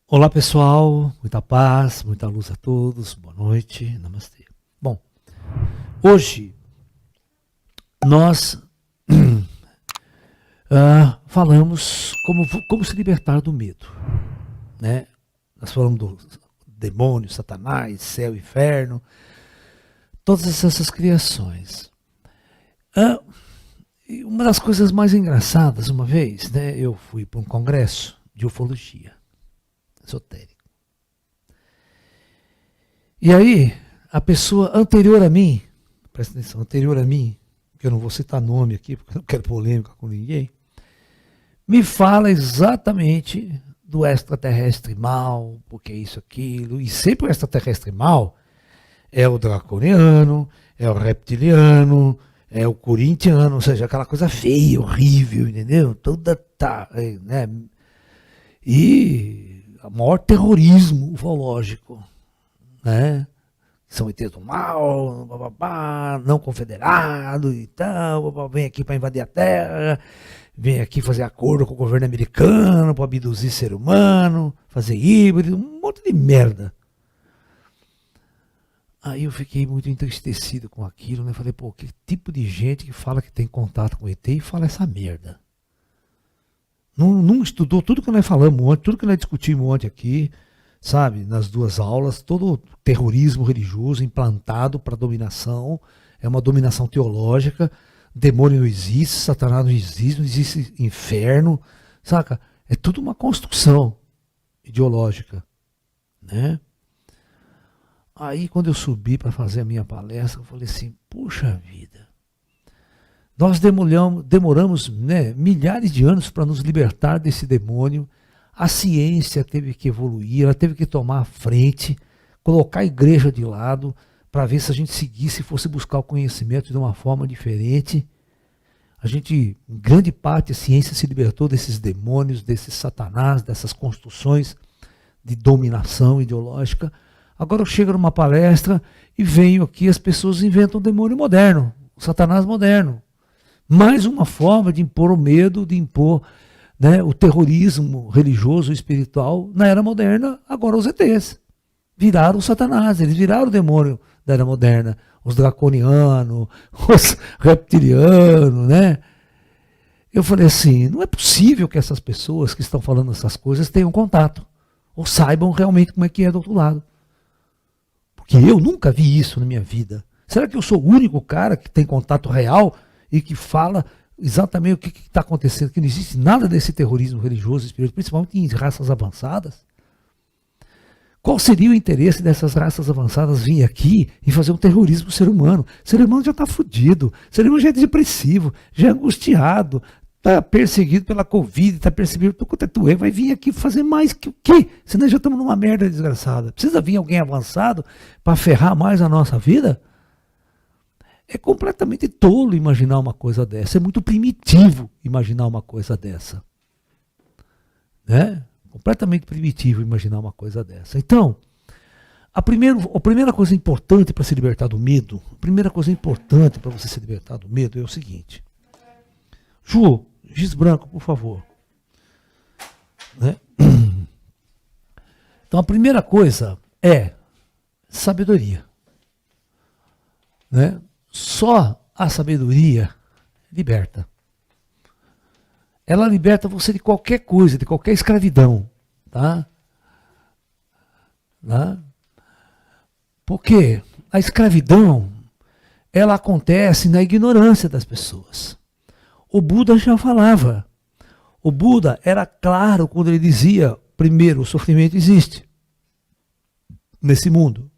Olá pessoal, muita paz, muita luz a todos, boa noite, namastê. Bom, hoje nós falamos como se libertar do medo, né? Nós falamos do demônio, Satanás, céu, inferno, todas essas criações. E uma das coisas mais engraçadas, uma vez, né, eu fui para um congresso de ufologia esotérica. E aí, a pessoa anterior a mim, presta atenção, anterior a mim, que eu não vou citar nome aqui, porque eu não quero polêmica com ninguém, me fala exatamente do extraterrestre mal, porque é isso, aquilo, e sempre o extraterrestre mal é o draconiano, é o reptiliano, é o corintiano, ou seja, aquela coisa feia, horrível, entendeu? Toda tá, né? E o maior terrorismo ufológico, né? São ETs do mal, bababá, não confederado e tal, bababá, vem aqui para invadir a Terra, vem aqui fazer acordo com o governo americano para abduzir ser humano, fazer híbrido, um monte de merda. Aí eu fiquei muito entristecido com aquilo, né? Falei, pô, que tipo de gente que fala que tem contato com ET e fala essa merda? Não estudou tudo que nós falamos ontem, tudo que nós discutimos ontem aqui, sabe, nas duas aulas, todo o terrorismo religioso implantado para dominação, é uma dominação teológica, demônio não existe, Satanás não existe inferno, saca? É tudo uma construção ideológica, né? Aí quando eu subi para fazer a minha palestra, eu falei assim, puxa vida, nós demoramos, né, milhares de anos para nos libertar desse demônio. A ciência teve que evoluir, ela teve que tomar a frente, colocar a igreja de lado, para ver se a gente seguisse e fosse buscar o conhecimento de uma forma diferente. A gente, em grande parte, a ciência se libertou desses demônios, desses satanás, dessas construções de dominação ideológica. Agora eu chego numa palestra e venho aqui, as pessoas inventam o demônio moderno, o satanás moderno. Mais uma forma de impor o medo, de impor, né, o terrorismo religioso e espiritual na era moderna. Agora os ETs viraram o Satanás, eles viraram o demônio da era moderna, os draconianos, os reptilianos, né? Eu falei assim, não é possível que essas pessoas que estão falando essas coisas tenham contato, ou saibam realmente como é que é do outro lado. Porque eu nunca vi isso na minha vida. Será que eu sou o único cara que tem contato real e que fala exatamente o que está acontecendo, que não existe nada desse terrorismo religioso e espiritual, principalmente em raças avançadas? Qual seria o interesse dessas raças avançadas vir aqui e fazer um terrorismo no ser humano? O ser humano já está fudido, o ser humano já é depressivo, já é angustiado, está perseguido pela Covid, está perseguido por quanto é doente, vai vir aqui fazer mais que o quê? Senão já estamos numa merda desgraçada. Precisa vir alguém avançado para ferrar mais a nossa vida? É completamente tolo imaginar uma coisa dessa. É muito primitivo imaginar uma coisa dessa. Né? Completamente primitivo imaginar uma coisa dessa. Então, a primeira coisa importante para se libertar do medo, a primeira coisa importante para você se libertar do medo é o seguinte. Ju, giz branco, por favor. Né? Então, a primeira coisa é sabedoria. Né? Só a sabedoria liberta. Ela liberta você de qualquer coisa, de qualquer escravidão. Tá? Tá? Porque a escravidão, ela acontece na ignorância das pessoas. O Buda já falava. O Buda era claro quando ele dizia, primeiro, o sofrimento existe nesse mundo.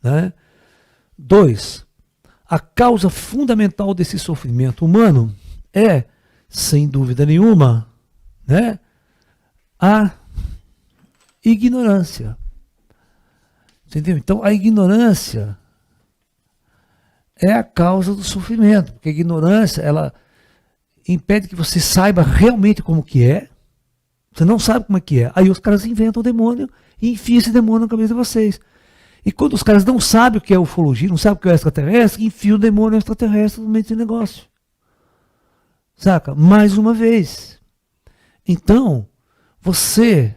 Né? 2, a causa fundamental desse sofrimento humano é, sem dúvida nenhuma, né, a ignorância. Entendeu? Então, a ignorância é a causa do sofrimento, porque a ignorância, ela impede que você saiba realmente como que é. Você não sabe como é que é. Aí os caras inventam o demônio e enfiam esse demônio na cabeça de vocês. E quando os caras não sabem o que é ufologia, não sabem o que é extraterrestre, enfia o demônio extraterrestre no meio desse negócio. Saca? Mais uma vez. Então, você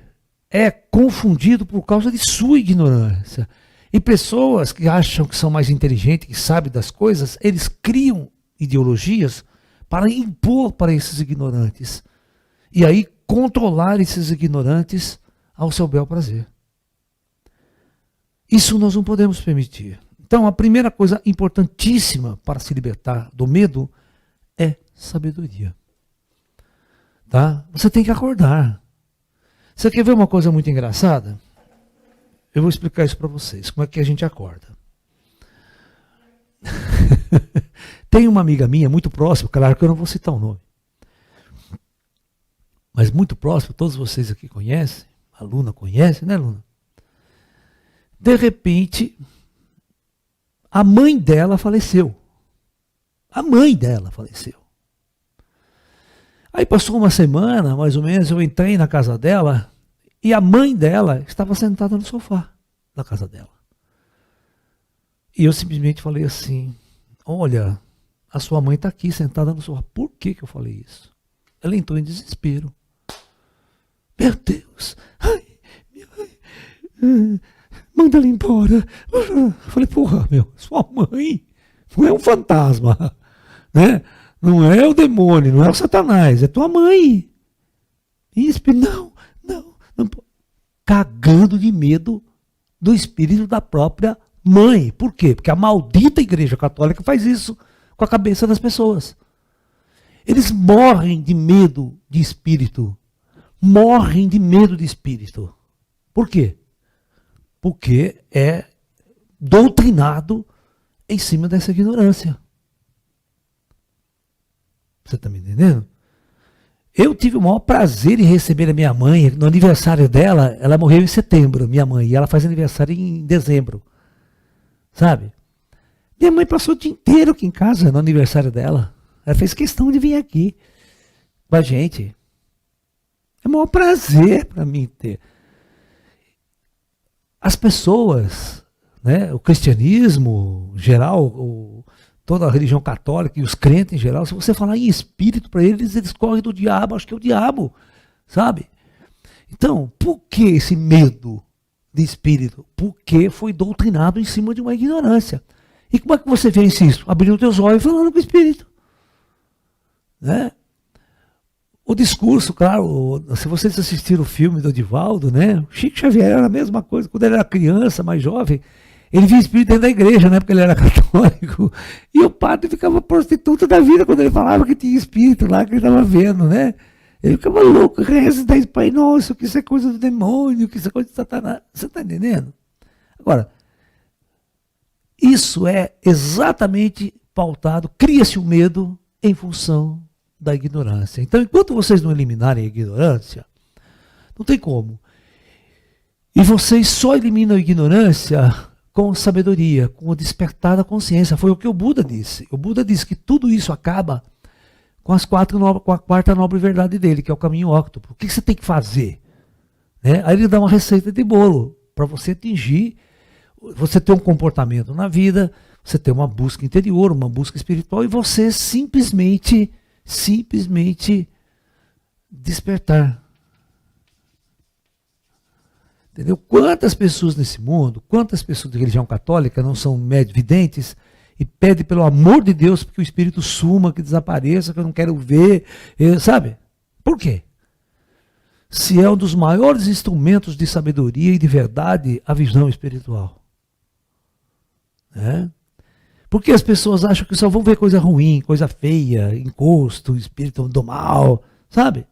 é confundido por causa de sua ignorância. E pessoas que acham que são mais inteligentes, que sabem das coisas, eles criam ideologias para impor para esses ignorantes. E aí controlar esses ignorantes ao seu bel prazer. Isso nós não podemos permitir. Então, a primeira coisa importantíssima para se libertar do medo é sabedoria. Tá? Você tem que acordar. Você quer ver uma coisa muito engraçada? Eu vou explicar isso para vocês. Como é que a gente acorda? Tem uma amiga minha muito próxima, claro que eu não vou citar o nome, mas muito próximo, todos vocês aqui conhecem, a Luna conhece, né, Luna? De repente, a mãe dela faleceu. A mãe dela faleceu. Aí passou uma semana, mais ou menos, eu entrei na casa dela e a mãe dela estava sentada no sofá da casa dela. E eu simplesmente falei assim, olha, a sua mãe está aqui sentada no sofá. Por que eu falei isso? Ela entrou em desespero. Meu Deus, ai, minha mãe, manda ela embora. Eu falei, porra, sua mãe não é um fantasma, né? Não é o demônio, não é o Satanás, é tua mãe. Não. Cagando de medo do espírito da própria mãe. Por quê? Porque a maldita Igreja Católica faz isso com a cabeça das pessoas. Eles morrem de medo de espírito. Morrem de medo de espírito. Por quê? Porque é doutrinado em cima dessa ignorância. Você está me entendendo? Eu tive o maior prazer em receber a minha mãe no aniversário dela. Ela morreu em setembro, minha mãe, e ela faz aniversário em dezembro. Sabe? Minha mãe passou o dia inteiro aqui em casa no aniversário dela. Ela fez questão de vir aqui com a gente. É o maior prazer para mim ter. As pessoas, né, o cristianismo geral, toda a religião católica e os crentes em geral, se você falar em espírito para eles, eles correm do diabo, acho que é o diabo, sabe? Então, por que esse medo de espírito? Porque foi doutrinado em cima de uma ignorância. E como é que você vence isso? Abrindo os teus olhos e falando com o espírito. Né? O discurso, claro, se vocês assistiram o filme do Divaldo, né? O Chico Xavier era a mesma coisa, quando ele era criança, mais jovem, ele via espírito dentro da igreja, né? Porque ele era católico. E o padre ficava prostituta da vida quando ele falava que tinha espírito lá, que ele estava vendo, né? Ele ficava louco, reza 10 Pai Nosso, que isso é coisa do demônio, que isso é coisa de Satanás. Você está entendendo? Agora, isso é exatamente pautado, cria-se o medo em função da ignorância. Então, enquanto vocês não eliminarem a ignorância, não tem como. E vocês só eliminam a ignorância com sabedoria, com o despertar da consciência. Foi o que o Buda disse. O Buda disse que tudo isso acaba com a quarta nobre verdade dele, que é o caminho óctuplo. O que você tem que fazer? Né? Aí ele dá uma receita de bolo para você atingir, você ter um comportamento na vida, você ter uma busca interior, uma busca espiritual, e você simplesmente despertar. Entendeu? Quantas pessoas nesse mundo, quantas pessoas de religião católica não são videntes e pedem pelo amor de Deus que o espírito suma, que desapareça, que eu não quero ver, sabe? Por quê? Se é um dos maiores instrumentos de sabedoria e de verdade, a visão espiritual. Né? Porque as pessoas acham que só vão ver coisa ruim, coisa feia, encosto, espírito do mal, sabe?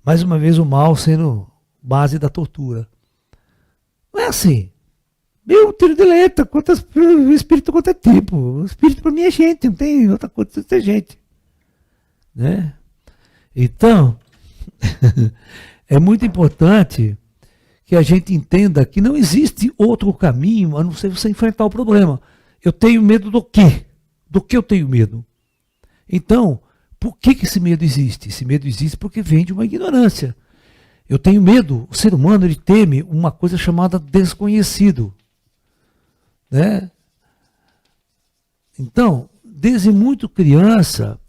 Mais uma vez o mal sendo base da tortura. Não é assim. Meu tiro de letra, o espírito quanto é tipo. O espírito para mim é gente, não tem outra coisa de gente. Né? Então, é muito importante que a gente entenda que não existe outro caminho a não ser você enfrentar o problema. Eu tenho medo do quê? Do que eu tenho medo? Então, por que esse medo existe? Esse medo existe porque vem de uma ignorância. Eu tenho medo, o ser humano ele teme uma coisa chamada desconhecido. Né? Então, desde muito criança,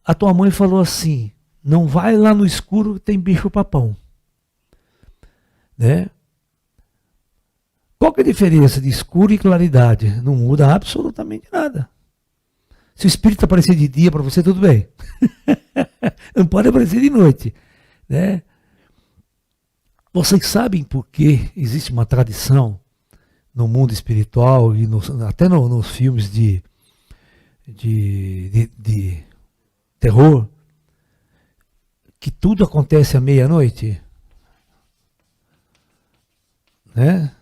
a tua mãe falou assim, não vai lá no escuro que tem bicho papão. né? Qual que é a diferença de escuro e claridade? Não muda absolutamente nada. Se o espírito aparecer de dia para você, tudo bem. Não pode aparecer de noite, né? Vocês sabem por que existe uma tradição no mundo espiritual e até nos filmes de terror, que tudo acontece à meia-noite? Né?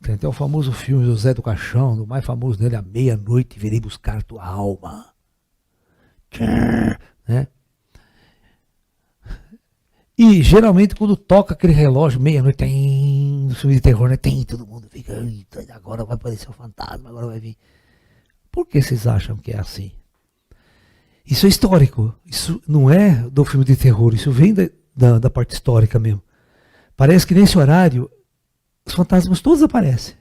Tem até o famoso filme do Zé do Caixão, o mais famoso dele, à meia-noite virei buscar tua alma. Né? E geralmente quando toca aquele relógio, meia-noite, tem no filme de terror, né? Tem, todo mundo fica, agora vai aparecer o fantasma, agora vai vir. Por que vocês acham que é assim? Isso é histórico, isso não é do filme de terror, isso vem da parte histórica mesmo. Parece que nesse horário os fantasmas todos aparecem.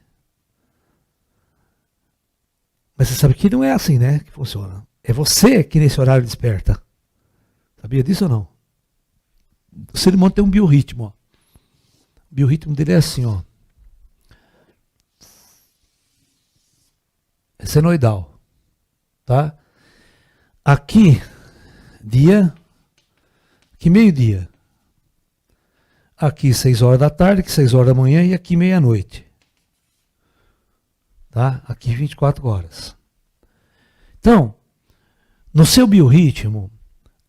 Mas você sabe que não é assim, né? Que funciona. É você que nesse horário desperta. Sabia disso ou não? O ser humano tem um biorritmo. Ó. O biorritmo dele é assim, ó. É senoidal. Tá? Aqui, dia. Aqui, meio-dia. Aqui, 6 horas da tarde, aqui 6 horas da manhã e aqui meia-noite. Tá? Aqui 24 horas. Então, no seu biorritmo,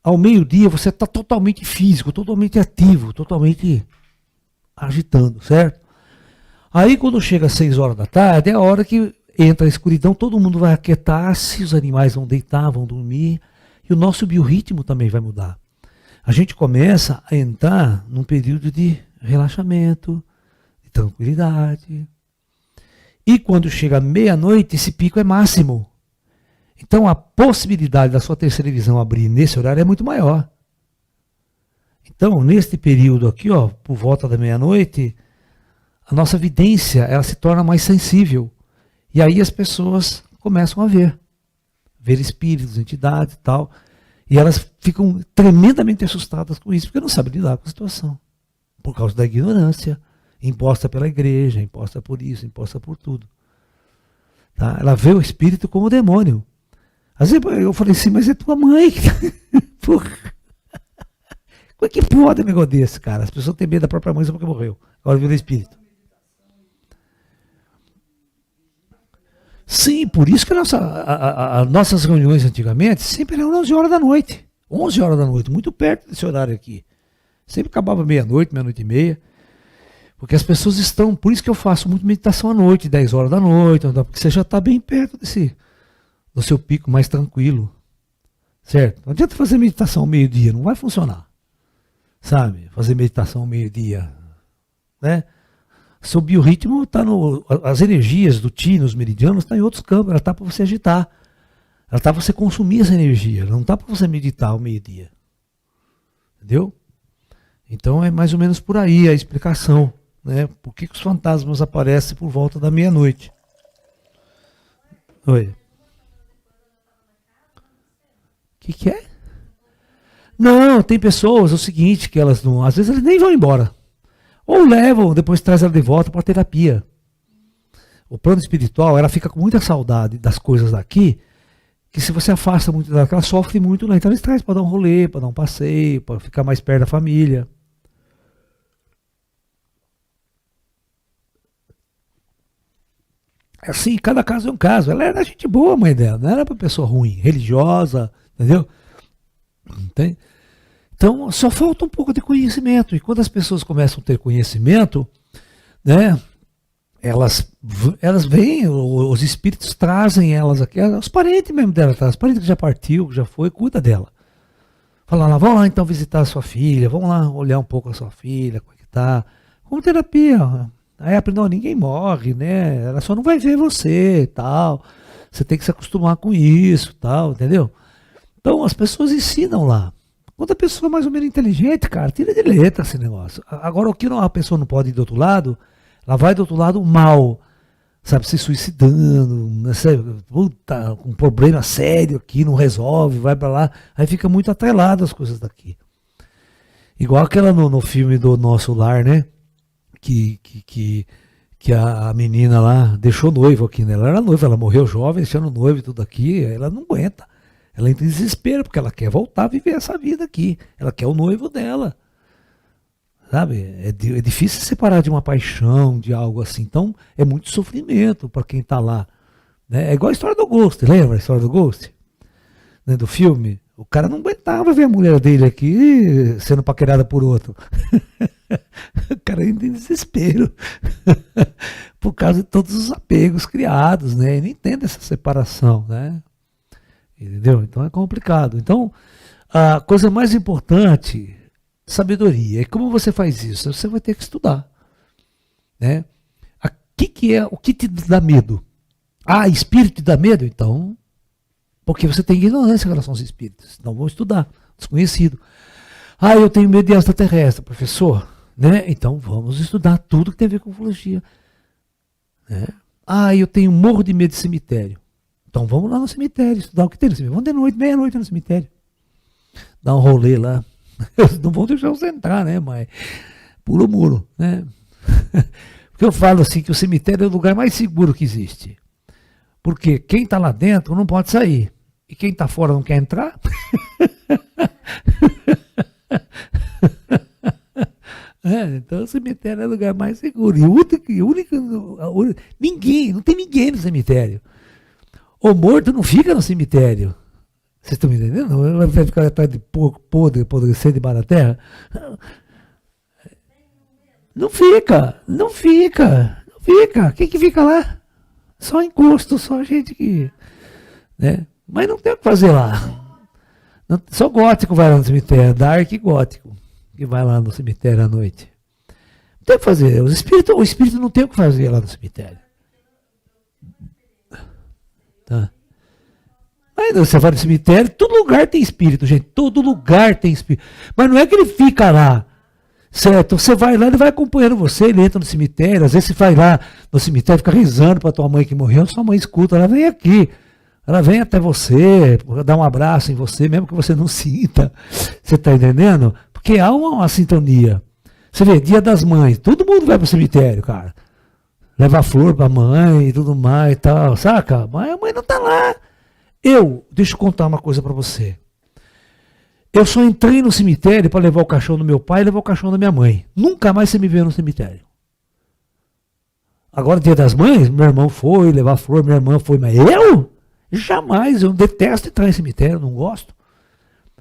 ao meio-dia você está totalmente físico, totalmente ativo, totalmente agitando, certo? Aí quando chega às 6 horas da tarde, é a hora que entra a escuridão, todo mundo vai aquietar-se, os animais vão deitar, vão dormir, e o nosso biorritmo também vai mudar. A gente começa a entrar num período de relaxamento, de tranquilidade. E quando chega à meia-noite, esse pico é máximo. Então a possibilidade da sua terceira visão abrir nesse horário é muito maior. Então, neste período aqui, ó, por volta da meia-noite, a nossa vidência ela se torna mais sensível. E aí as pessoas começam a ver espíritos, entidades e tal. E elas ficam tremendamente assustadas com isso, porque não sabem lidar com a situação. Por causa da ignorância, imposta pela igreja, imposta por isso, imposta por tudo. Tá? Ela vê o espírito como demônio. Às vezes eu falei assim, mas é tua mãe. Porra. Como é que pode um negócio desse, cara? As pessoas têm medo da própria mãe só porque morreu. Agora viu o espírito. Sim, por isso que nossas reuniões antigamente sempre eram 11 horas da noite. 11 horas da noite, muito perto desse horário aqui. Sempre acabava meia-noite, meia-noite e meia. Porque as pessoas estão, por isso que eu faço muito meditação à noite, 10 horas da noite, porque você já está bem perto do seu pico mais tranquilo. Certo? Não adianta fazer meditação ao meio-dia, não vai funcionar. Sabe? Fazer meditação ao meio-dia. Né? Seu biorritmo está as energias do Ti, nos meridianos, está em outros campos, ela está para você agitar. Ela está para você consumir essa energia, ela não está para você meditar ao meio-dia. Entendeu? Então é mais ou menos por aí a explicação. Né? Por que os fantasmas aparecem por volta da meia-noite? Oi. O que é? Não, tem pessoas, é o seguinte, que elas não. Às vezes elas nem vão embora. Ou levam, depois traz ela de volta para terapia. O plano espiritual, ela fica com muita saudade das coisas daqui, que se você afasta muito dela, ela sofre muito lá. Então eles trazem para dar um rolê, para dar um passeio, para ficar mais perto da família. Assim, cada caso é um caso. Ela era gente boa, a mãe dela, não era para pessoa ruim, religiosa, entendeu? Entende? Então, só falta um pouco de conhecimento. E quando as pessoas começam a ter conhecimento, né, elas vêm, os espíritos trazem elas aqui, os parentes mesmo dela, os parentes que já partiu, que já foi, cuida dela. Fala lá, vamos lá então visitar a sua filha, vamos lá olhar um pouco a sua filha, como é que tá. Como terapia. Aí aprendeu, ninguém morre, né? Ela só não vai ver você e tal. Você tem que se acostumar com isso, tal, entendeu? Então as pessoas ensinam lá. Quando a pessoa é mais ou menos inteligente, cara, tira de letra esse negócio. Agora, o que a pessoa não pode ir do outro lado, ela vai do outro lado mal, sabe, se suicidando, né, puta, com um problema sério aqui, não resolve, vai para lá, aí fica muito atrelado as coisas daqui. Igual aquela no filme do Nosso Lar, né? Que a menina lá deixou noivo aqui, né? Ela era noiva, ela morreu jovem, deixando noivo e tudo aqui, ela não aguenta. Ela entra em desespero, porque ela quer voltar a viver essa vida aqui. Ela quer o noivo dela. Sabe? É difícil separar de uma paixão, de algo assim. Então, é muito sofrimento para quem está lá. Né? É igual a história do Ghost, lembra a história do Ghost? Né? Do filme? O cara não aguentava ver a mulher dele aqui sendo paquerada por outro. O cara entra em desespero. Por causa de todos os apegos criados, né? E não entende essa separação, né? Entendeu? Então é complicado. Então, a coisa mais importante, sabedoria. E como você faz isso? Você vai ter que estudar. Né? O que te dá medo? Ah, espírito te dá medo? Então, porque você tem ignorância em relação aos espíritos. Então vamos estudar. Desconhecido. Ah, eu tenho medo de extraterrestre, professor. Né? Então vamos estudar tudo que tem a ver com ufologia. Né? Ah, eu tenho morro de medo de cemitério. Então vamos lá no cemitério, estudar o que tem no cemitério. Vamos de noite, meia-noite no cemitério. Dar um rolê lá. Não vão deixar você entrar, né? Mas pula o muro, né? Porque eu falo assim que o cemitério é o lugar mais seguro que existe. Porque quem está lá dentro não pode sair. E quem está fora não quer entrar? Então o cemitério é o lugar mais seguro. E não tem ninguém no cemitério. O morto não fica no cemitério. Vocês estão me entendendo? Ele vai ficar atrás de podre, apodrecer debaixo da terra. Não fica. Quem que fica lá? Só encosto, só gente que... Né? Mas não tem o que fazer lá. Só gótico vai lá no cemitério, dark gótico, que vai lá no cemitério à noite. Não tem o que fazer. O espírito não tem o que fazer lá no cemitério. Tá? Aí você vai no cemitério, todo lugar tem espírito, gente. Todo lugar tem espírito. Mas não é que ele fica lá. Certo? Você vai lá, ele vai acompanhando você, ele entra no cemitério, às vezes você vai lá no cemitério, fica rezando para tua mãe que morreu, sua mãe escuta, ela vem aqui, ela vem até você, dá um abraço em você, mesmo que você não sinta, você está entendendo? Porque há uma sintonia. Você vê, Dia das Mães, todo mundo vai para o cemitério, cara, leva flor para a mãe e tudo mais e tal, saca? Mas a mãe não está lá. Deixa eu contar uma coisa para você. Eu só entrei no cemitério para levar o caixão do meu pai e levar o caixão da minha mãe. Nunca mais você me vê no cemitério. Agora, Dia das Mães, meu irmão foi levar flor, minha irmã foi, mas eu? Jamais, eu detesto entrar em cemitério, não gosto.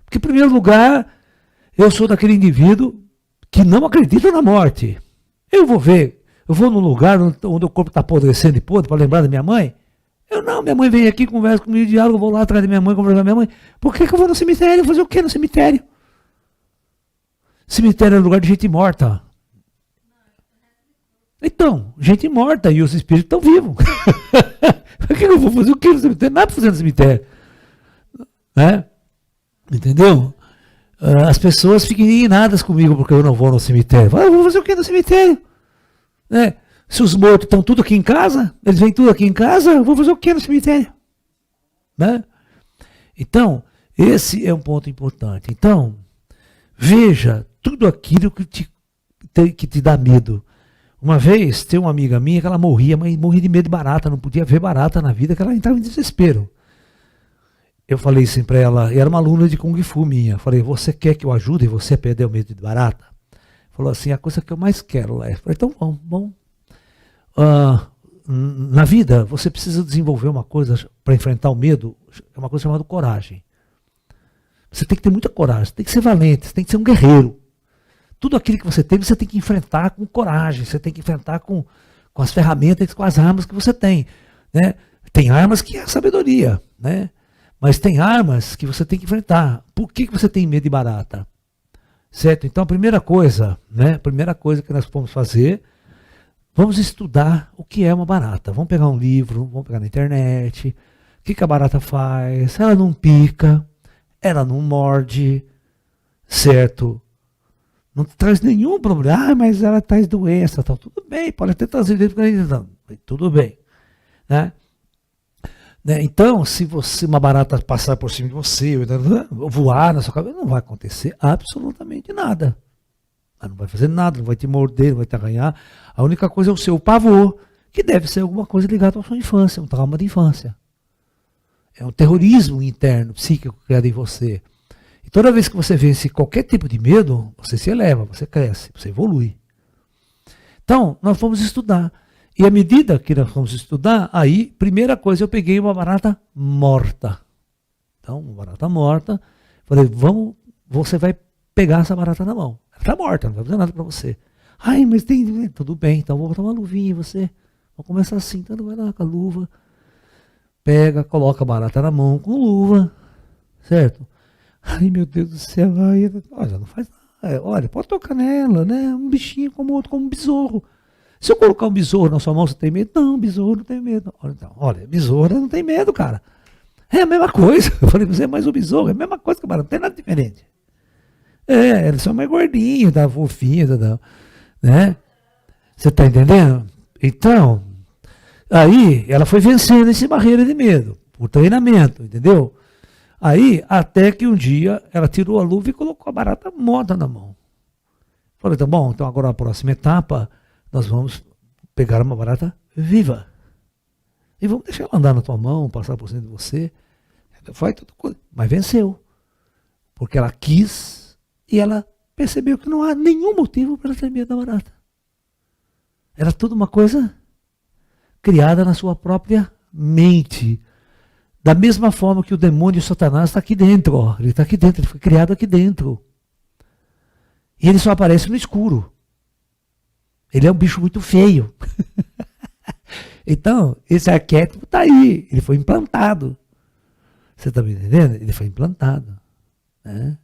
Porque, em primeiro lugar, eu sou daquele indivíduo que não acredita na morte. Eu vou num lugar onde o corpo está apodrecendo e podre para lembrar da minha mãe. Minha mãe vem aqui, conversa comigo, diálogo, eu vou lá atrás da minha mãe, conversar com a minha mãe. Por que eu vou no cemitério? Fazer o que no cemitério? Cemitério é lugar de gente morta. Então, gente morta e os espíritos estão vivos. Por que eu vou fazer o que no cemitério? Nada para fazer no cemitério. Né? Entendeu? As pessoas ficam indignadas comigo porque eu não vou no cemitério. Eu vou fazer o que no cemitério? Né? Se os mortos estão tudo aqui em casa, eles vêm tudo aqui em casa, eu vou fazer o que no cemitério? Né? Então, esse é um ponto importante. Então, veja tudo aquilo que te dá medo. Uma vez, tem uma amiga minha que ela morria, mas morria de medo de barata, não podia ver barata na vida, que ela entrava em desespero. Eu falei assim para ela, era uma aluna de Kung Fu minha, eu falei, você quer que eu ajude você a perder o medo de barata? Falou assim, a coisa que eu mais quero lá. Eu falei, então vamos. Na vida, você precisa desenvolver uma coisa para enfrentar o medo, é uma coisa chamada coragem. Você tem que ter muita coragem, você tem que ser valente, você tem que ser um guerreiro. Tudo aquilo que você tem que enfrentar com coragem, você tem que enfrentar com as ferramentas, com as armas que você tem. Né? Tem armas que é a sabedoria, né? Mas tem armas que você tem que enfrentar. Por que você tem medo de barata? Certo? Então a primeira coisa que nós podemos fazer, vamos estudar o que é uma barata. Vamos pegar um livro, vamos pegar na internet. O que a barata faz? Ela não pica, ela não morde, certo? Não traz nenhum problema. Mas ela traz doença, tal. Tudo bem, pode até trazer dentro do tudo bem. Né? Então, se uma barata passar por cima de você, ou voar na sua cabeça, não vai acontecer absolutamente nada. Ela não vai fazer nada, não vai te morder, não vai te arranhar. A única coisa é o seu pavor, que deve ser alguma coisa ligada à sua infância, um trauma de infância. É um terrorismo interno, psíquico criado em você. E toda vez que você vence qualquer tipo de medo, você se eleva, você cresce, você evolui. Então, nós fomos estudar. E à medida que nós fomos estudar, aí, primeira coisa, eu peguei uma barata morta. Então, uma barata morta. Falei, você vai pegar essa barata na mão. Ela está morta, não vai fazer nada para você. Ai, mas tem... Tudo bem, então vou botar uma luvinha em você. Vou começar assim, então vai lá com a luva. Pega, coloca a barata na mão com luva. Certo? Ai, meu Deus do céu. Ai, olha, não faz nada. Olha, pode tocar nela, né? Um bichinho como outro, como um besouro. Se eu colocar um besouro na sua mão, você tem medo? Não, besouro não tem medo. Olha, besouro não tem medo, cara. É a mesma coisa. Eu falei pra você, mas o besouro é a mesma coisa que a barata, não tem nada diferente. Eles são mais gordinhos, tá fofinho, tá, né? Você tá entendendo? Então, aí ela foi vencendo esse barreira de medo, por treinamento, entendeu? Aí, até que um dia, ela tirou a luva e colocou a barata morta na mão. Falei, tá bom, então agora a próxima etapa, nós vamos pegar uma barata viva. E vamos deixar ela andar na tua mão, passar por cima de você. Foi tudo coisa. Mas venceu. Porque ela quis e ela percebeu que não há nenhum motivo para ter medo da barata. Era tudo uma coisa criada na sua própria mente. Da mesma forma que o demônio e o Satanás está aqui dentro. Ó. Ele está aqui dentro, ele foi criado aqui dentro. E ele só aparece no escuro. Ele é um bicho muito feio. Então, esse arquétipo está aí. Ele foi implantado. Você está me entendendo? Ele foi implantado. Né?